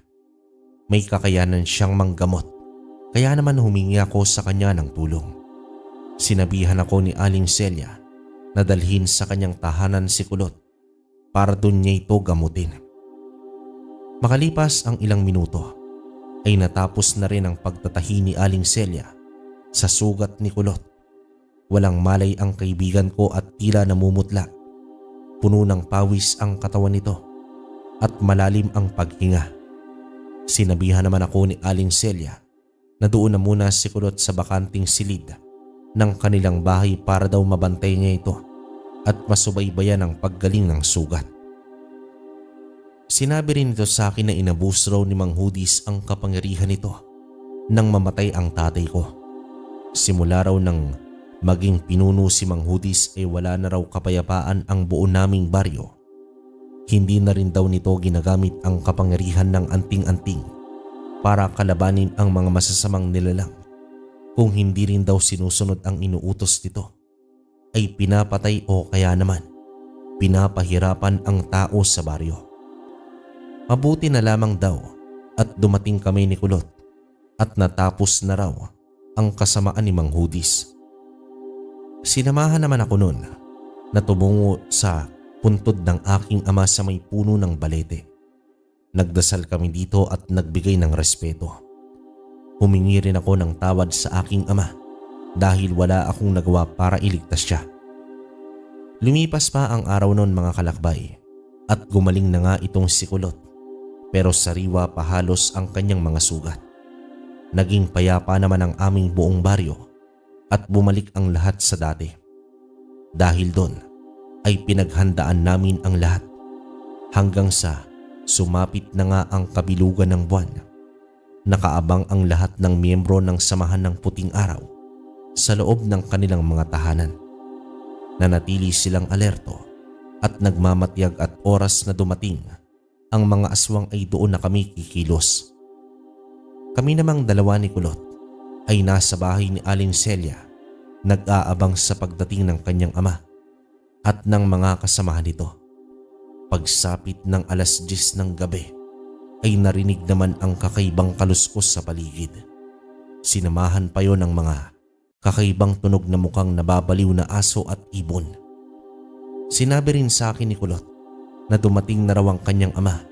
May kakayanan siyang manggamot, kaya naman humingi ako sa kanya ng tulong. Sinabihan ako ni Aling Celia na dalhin sa kanyang tahanan si Kulot para doon niya ito gamutin. Makalipas ang ilang minuto ay natapos na rin ang pagtatahi ni Aling Celia sa sugat ni Kulot. Walang malay ang kaibigan ko at tila namumutla. Puno ng pawis ang katawan nito at malalim ang paghinga. Sinabihan naman ako ni Aling Celia na doon na muna si Kulot sa bakanting silid ng kanilang bahay para daw mabantay niya ito at masubaybayan ang paggaling ng sugat. Sinabi rin ito sa akin na inabus raw ni Mang Hudis ang kapangyarihan nito nang mamatay ang tatay ko. Simula raw nang maging pinuno si Mang Hudis ay wala na raw kapayapaan ang buo naming baryo. Hindi na rin daw nito ginagamit ang kapangyarihan ng anting-anting para kalabanin ang mga masasamang nilalang. Kung hindi rin daw sinusunod ang inuutos nito, ay pinapatay o kaya naman pinapahirapan ang tao sa baryo. Mabuti na lamang daw at dumating kami ni Kulot at natapos na raw ang kasamaan ni Mang Hudis. Sinamahan naman ako noon na tumungo sa puntod ng aking ama sa may puno ng balete. Nagdasal kami dito at nagbigay ng respeto. Humingi rin ako ng tawad sa aking ama dahil wala akong nagawa para iligtas siya. Lumipas pa ang araw noon mga kalakbay at gumaling na nga itong si Kulot, pero sariwa pa halos ang kanyang mga sugat. Naging payapa naman ang aming buong baryo at bumalik ang lahat sa dati. Dahil doon ay pinaghandaan namin ang lahat hanggang sa sumapit na nga ang kabilugan ng buwan. Nakaabang ang lahat ng miyembro ng Samahan ng Puting Araw sa loob ng kanilang mga tahanan. Nanatili silang alerto at nagmamatiyag at oras na dumating ang mga aswang ay doon na kami kikilos. Kami namang dalawa ni Kulot ay nasa bahay ni Aling Celia, nag-aabang sa pagdating ng kanyang ama at ng mga kasamahan nito. Pagsapit ng 10:00 ng gabi ay narinig naman ang kakaibang kaluskos sa paligid. Sinamahan pa yon ng mga kakaibang tunog na mukhang nababaliw na aso at ibon. Sinabi rin sa akin ni Kulot na dumating na raw ang kanyang ama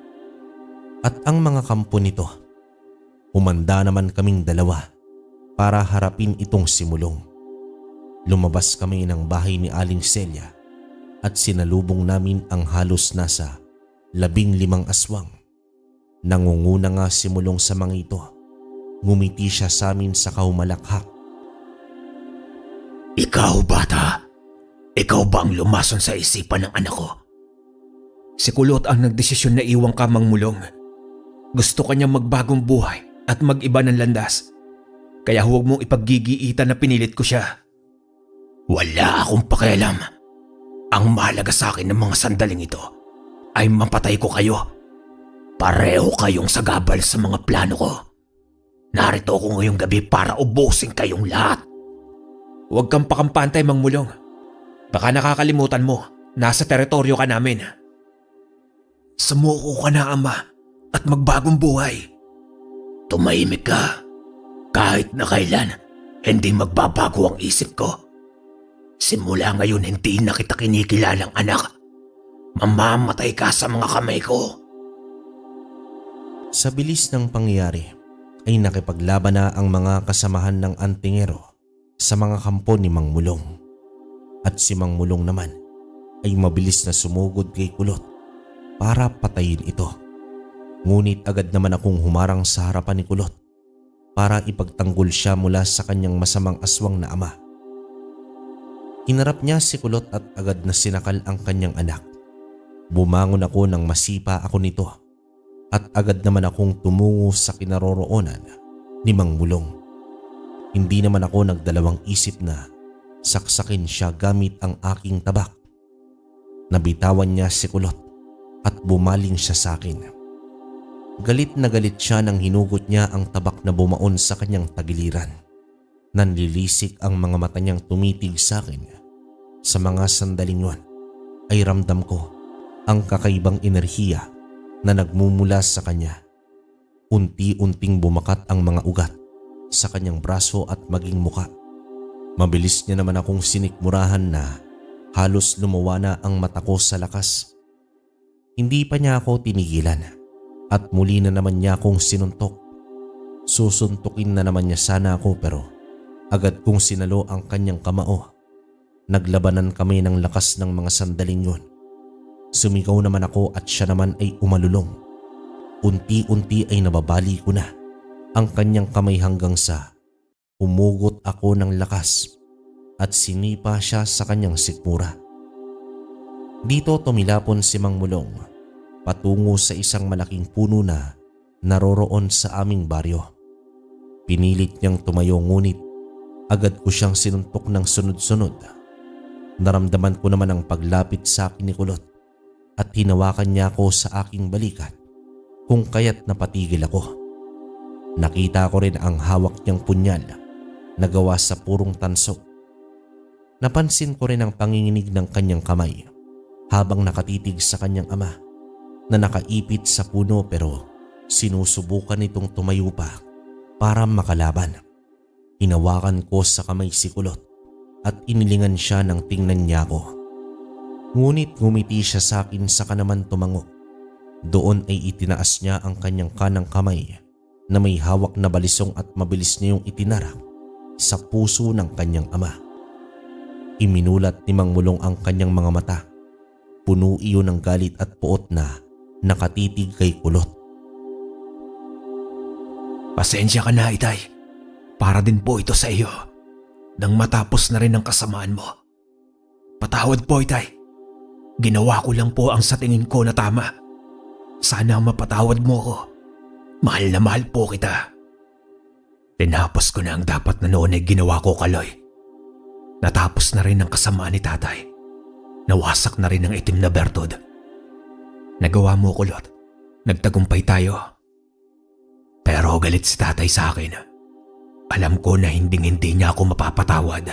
at ang mga kampo nito. Humanda naman kaming dalawa para harapin itong simulong. Lumabas kami ng bahay ni Aling Celia at sinalubong namin ang halos nasa 15 aswang. Nangunguna nga simulong sa mga ito. Ngumiti siya sa amin sa kaumalakhak.
Ikaw, bata? Ikaw ba ang lumason sa isipan ng anak ko?
Si Kulot ang nagdesisyon na iwang ka, Mang Mulong. Gusto kanya magbagong buhay at mag-iba ng landas.
Kaya huwag mong ipaggigiitan na pinilit ko siya. Wala akong pakialam. Ang mahalaga sa akin ng mga sandaling ito ay mapatay ko kayo. Pareho kayong sagabal sa mga plano ko. Narito ako ngayong gabi para ubusin kayong lahat. Huwag kang pakampantay, Mang Mulong. Baka nakakalimutan mo, nasa teritoryo ka namin. Sumuko ka na, Ama, at magbagong buhay. Tumahimik ka. Kahit na kailan, hindi magbabago ang isip ko. Simula ngayon hindi na kita kinikilalang anak. Mamamatay ka sa mga kamay ko.
Sa bilis ng pangyayari ay nakipaglaban na ang mga kasamahan ng antingero sa mga kampo ni Mang Mulong. At si Mang Mulong naman ay mabilis na sumugod kay Kulot para patayin ito. Ngunit agad naman akong humarang sa harapan ni Kulot para ipagtanggol siya mula sa kanyang masamang aswang na ama. Hinarap niya si Kulot at agad na sinakal ang kanyang anak. Bumangon ako nang masipa ako nito at agad naman akong tumungo sa kinaroroonan ni Mang Mulong. Hindi naman ako nagdalawang isip na saksakin siya gamit ang aking tabak. Nabitawan niya si Kulot at bumaling siya sa akin. Galit na galit siya nang hinugot niya ang tabak na bumaon sa kanyang tagiliran. Nanlilisik ang mga mata niyang tumitig sa akin. Sa mga sandaling yun ay ramdam ko ang kakaibang enerhiya na nagmumula sa kanya. Unti-unting bumakat ang mga ugat sa kanyang braso at maging muka. Mabilis niya naman akong sinikmurahan na halos lumawa na ang mata ko sa lakas. Hindi pa niya ako tinigilan at muli na naman niya akong sinuntok. Susuntukin na naman niya sana ako pero agad kong sinalo ang kanyang kamao. Naglabanan kami ng lakas ng mga sandaling yun. Sumigaw naman ako at siya naman ay umalulong. Unti-unti ay nababali ko na ang kanyang kamay hanggang sa umugot ako ng lakas at sinipa siya sa kanyang sikmura. Dito tumilapon si Mang Mulong patungo sa isang malaking puno na naroroon sa aming baryo. Pinilit niyang tumayo ngunit agad ko siyang sinuntok ng sunod-sunod. Naramdaman ko naman ang paglapit sa akin ni Kulot at hinawakan niya ako sa aking balikat kung kaya't napatigil ako. Nakita ko rin ang hawak niyang punyal na gawa sa purong tanso. Napansin ko rin ang panginginig ng kanyang kamay habang nakatitig sa kanyang ama na nakaipit sa puno pero sinusubukan nitong tumayo pa para makalaban. Hinawakan ko sa kamay si Kulot at inilingan siya nang tingnan niya ako. Ngunit ngumiti siya sa akin saka naman tumango. Doon ay itinaas niya ang kanyang kanang kamay na may hawak na balisong at mabilis niyong itinarak sa puso ng kanyang ama. Iminulat ni Mang Mulong ang kanyang mga mata. Puno iyon ng galit at puot na nakatitig kay Kulot.
Pasensya ka na, Itay. Para din po ito sa iyo. Nang matapos na rin ang kasamaan mo. Patawad po, Itay. Ginawa ko lang po ang sa tingin ko na tama. Sana mapatawad mo ko. Mahal na mahal po kita. Tinapos ko na ang dapat na noon ay ginawa ko, Kaloy. Natapos na rin ang kasamaan ni Tatay. Nawasak na rin ang itim na bertod. Nagawa mo, Kulot. Nagtagumpay tayo. Pero galit si Tatay sa akin. Alam ko na hinding-hindi niya ako mapapatawad.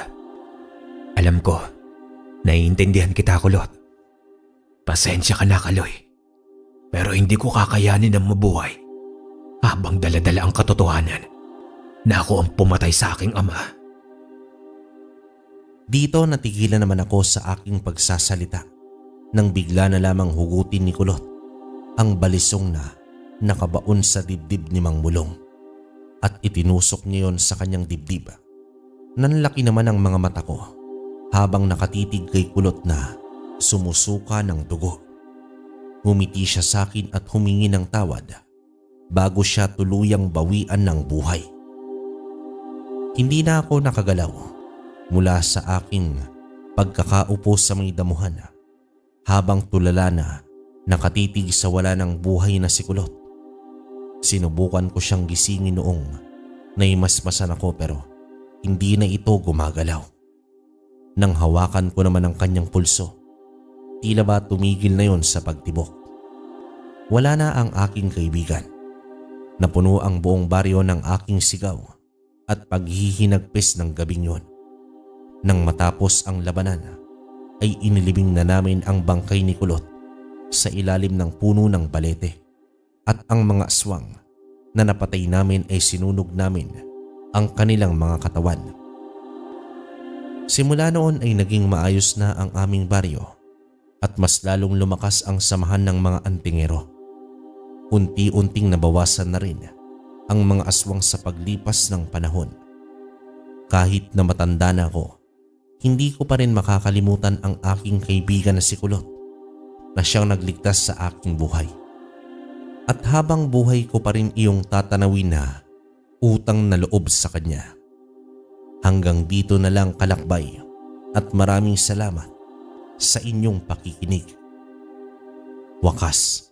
Alam ko, naiintindihan kita, Kulot. Pasensya ka na, Kaloy. Pero hindi ko kakayanin ang mabuhay habang daladala ang katotohanan na ako ang pumatay sa aking ama.
Dito natigilan naman ako sa aking pagsasalita nang bigla na lamang hugutin ni Kulot ang balisong na nakabaon sa dibdib ni Mang Mulong at itinusok niya yon sa kanyang dibdib. Nanlaki naman ang mga mata ko habang nakatitig kay Kulot na sumusuka ng dugo. Humiti siya sa akin at humingi ng tawad bago siya tuluyang bawian ng buhay. Hindi na ako nakagalaw mula sa aking pagkakaupo sa may damuhan habang tulala na nakatitig sa wala ng buhay na si Kulot. Sinubukan ko siyang gisingin noong Naimasmasan ako pero hindi na ito gumagalaw. Nang hawakan ko naman ang kanyang pulso, tila ba tumigil na yon sa pagtibok. Wala na ang aking kaibigan. Napuno ang buong baryo ng aking sigaw at paghihinagpis ng gabing yon. Nang matapos ang labanan, ay inilibing na namin ang bangkay ni Kulot sa ilalim ng puno ng balete at ang mga aswang na napatay namin ay sinunog namin ang kanilang mga katawan. Simula noon ay naging maayos na ang aming baryo at mas lalong lumakas ang samahan ng mga antingero. Unti-unting nabawasan na rin ang mga aswang sa paglipas ng panahon. Kahit na matanda na ako, hindi ko pa rin makakalimutan ang aking kaibigan na si Kulot na siyang nagligtas sa aking buhay. At habang buhay ko pa rin iyong tatanawin na utang na loob sa kanya. Hanggang dito na lang kalakbay at maraming salamat sa inyong pakikinig. Wakas.